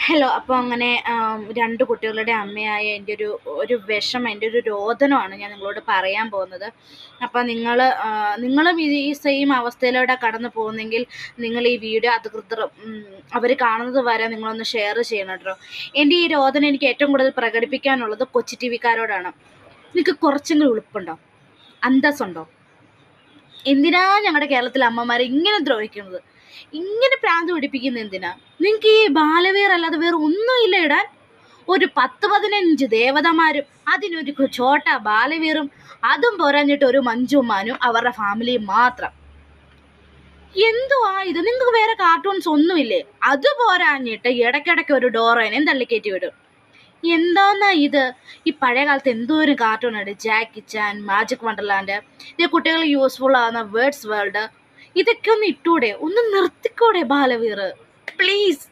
Hello. അപ്പോൾ അങ്ങനെ 2 കുട്ടികളുടെ അമ്മയായ എൻ്റെ ഒരു വിഷമം, എൻ്റെ ഒരു രോദനമാണ് ഞാൻ നിങ്ങളോട് പറയാൻ പോകുന്നത്. അപ്പോൾ നിങ്ങളും ഈ സെയിം അവസ്ഥയിലൂടെ കടന്നു പോകുന്നെങ്കിൽ നിങ്ങൾ ഈ വീഡിയോ അധികൃതർ അവർ കാണുന്നത് വരെ നിങ്ങളൊന്ന് ഷെയർ ചെയ്യണം കേട്ടോ. എൻ്റെ ഈ രോദനം എനിക്ക് ഏറ്റവും കൂടുതൽ പ്രകടിപ്പിക്കാനുള്ളത് കൊച്ചി ടി വിക്കാരോടാണ്. നിങ്ങൾക്ക് കുറച്ചെങ്കിലും ഉളുപ്പുണ്ടോ? അന്തസ്സുണ്ടോ? എന്തിനാ ഞങ്ങളുടെ കേരളത്തിലെ അമ്മമാരെ ഇങ്ങനെ ദ്രോഹിക്കുന്നത്? ഇങ്ങനെ പ്രാന്ത് പിടിപ്പിക്കുന്നത് എന്തിനാ? നിങ്ങൾക്ക് ഈ ബാലവീർ അല്ലാതെ വേറെ ഒന്നുമില്ല ഇടാൻ? ഒരു 10-15 ദേവതമാരും അതിനൊരു ചോട്ട ബാലവീറും, അതും പോരാഞ്ഞിട്ട് ഒരു മഞ്ജുമാനും അവരുടെ ഫാമിലിയും മാത്രം. എന്തുവാ ഇത്? നിങ്ങൾക്ക് വേറെ കാർട്ടൂൺസ് ഒന്നുമില്ലേ? അത് പോരാഞ്ഞിട്ട് ഇടയ്ക്കിടയ്ക്ക് ഒരു ഡോറേനെയും തള്ളിക്കയറ്റി വിടും. എന്താന്നാ ഇത്? ഈ പഴയ കാലത്ത് എന്തോരം കാർട്ടൂൺ ഉണ്ട്. ജാക്കി ചാൻ, മാജിക് വണ്ടർലാൻഡ്, ഇത് കുട്ടികൾ യൂസ്ഫുൾ ആവുന്ന വേർഡ്സ് വേൾഡ്, ഇതൊക്കെ ഒന്ന് ഇട്ടൂടെ? ഒന്ന് നിർത്തിക്കൂടെ ബാലവീർ? പ്ലീസ്.